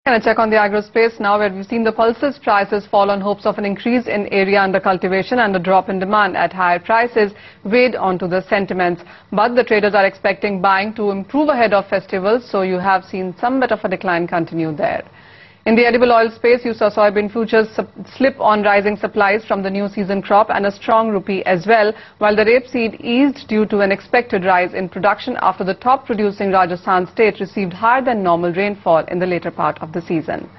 And a check on the agro space now, where we've seen the pulses prices fall on hopes of an increase in area under cultivation and a drop in demand at higher prices weighed onto the sentiments. But the traders are expecting buying to improve ahead of festivals, so you have seen some bit of a decline continue there. In the edible oil space, you saw soybean futures slip on rising supplies from the new season crop and a strong rupee as well, while the rapeseed eased due to an expected rise in production after the top producing Rajasthan state received higher than normal rainfall in the later part of the season.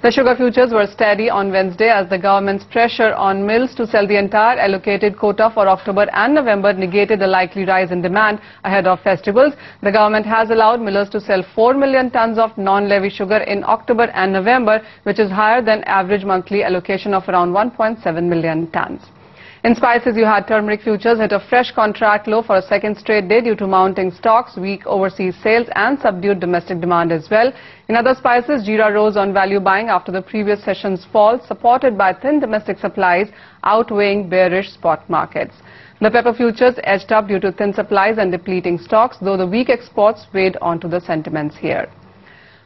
The sugar futures were steady on Wednesday as the government's pressure on mills to sell the entire allocated quota for October and November negated the likely rise in demand ahead of festivals. The government has allowed millers to sell 4 million tons of non-levy sugar in October and November, which is higher than average monthly allocation of around 1.7 million tons. In spices, you had turmeric futures hit a fresh contract low for a second straight day due to mounting stocks, weak overseas sales and subdued domestic demand as well. In other spices, jeera rose on value buying after the previous session's fall, supported by thin domestic supplies outweighing bearish spot markets. The pepper futures edged up due to thin supplies and depleting stocks, though the weak exports weighed onto the sentiments here.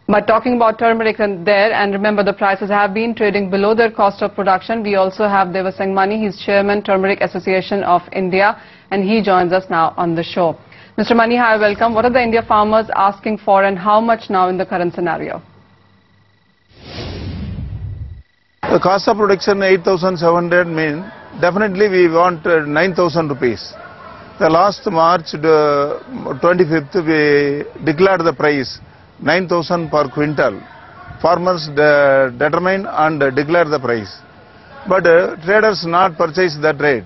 But talking about turmeric there, and remember the prices have been trading below their cost of production. We also have Devasang Mani, he's Chairman, Turmeric Association of India, and he joins us now on the show. Mr. Mani, hi, welcome. What are the India farmers asking for and how much now in the current scenario? The cost of production 8,700 mean definitely we want 9,000 rupees. The last March 25th we declared the price 9,000 per quintal. Farmers determine and declare the price. But traders not purchase that rate.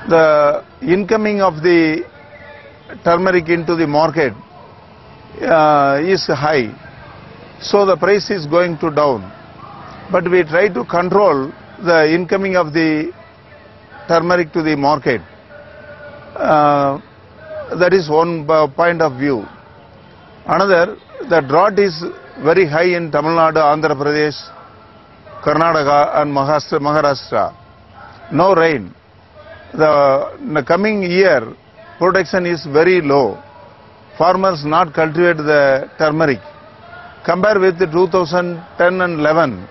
The incoming of the turmeric into the market is high. So the price is going to down. But we try to control the incoming of the turmeric to the market. That is one point of view. Another, the drought is very high in Tamil Nadu, Andhra Pradesh, Karnataka and Maharashtra. No rain. The coming year, production is very low. Farmers not cultivate the turmeric. Compared with 2010 and 11,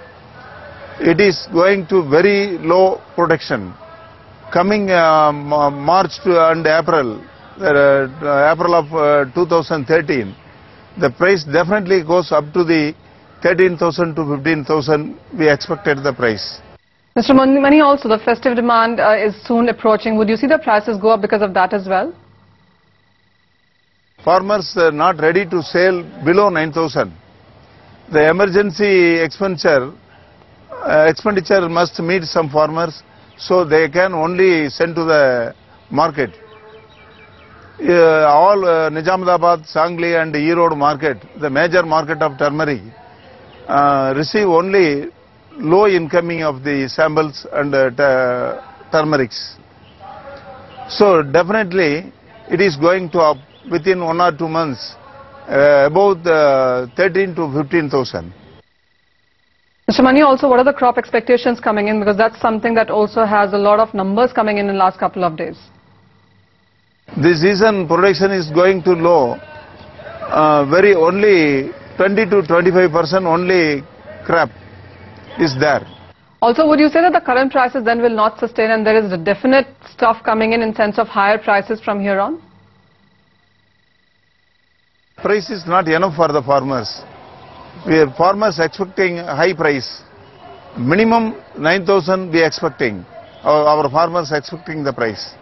it is going to very low production. Coming March and April, April of 2013, the price definitely goes up to the 13,000 to 15,000. We expected the price. Mr. Mani, also the festive demand is soon approaching. Would you see the prices go up because of that as well? Farmers are not ready to sell below 9,000. The emergency expenditure must meet some farmers, so they can only send to the market. All Nizamabad, Sangli and Erode market, the major market of turmeric, receive only low incoming of the samples and turmerics. So definitely it is going to up within 1 or 2 months about 13 to 15,000. Mr. Mani, also what are the crop expectations coming in, because that's something that also has a lot of numbers coming in the last couple of days. This season production is going to low, very only 20 to 25% only crop is there. Also, would you say that the current prices then will not sustain and there is a definite stuff coming in sense of higher prices from here on? Price is not enough for the farmers. We are farmers expecting high price. Minimum 9,000 we expecting. Our farmers expecting the price.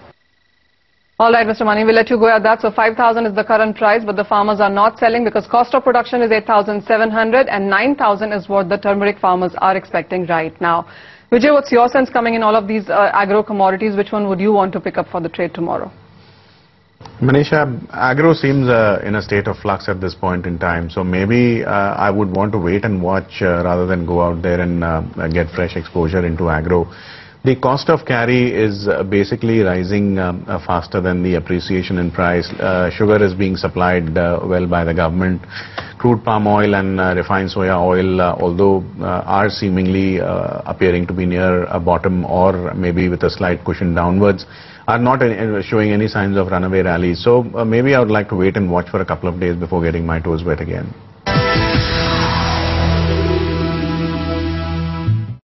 All right, Mr. Mani, we'll let you go at that. So 5,000 is the current price, but the farmers are not selling because cost of production is 8,700 and 9,000 is what the turmeric farmers are expecting right now. Vijay, what's your sense coming in all of these agro commodities? Which one would you want to pick up for the trade tomorrow? Manisha, agro seems in a state of flux at this point in time. So maybe I would want to wait and watch rather than go out there and get fresh exposure into agro. The cost of carry is basically rising faster than the appreciation in price. Sugar is being supplied well by the government. Crude palm oil and refined soya oil, although are seemingly appearing to be near a bottom or maybe with a slight cushion downwards, are not showing any signs of runaway rally. So maybe I would like to wait and watch for a couple of days before getting my toes wet again.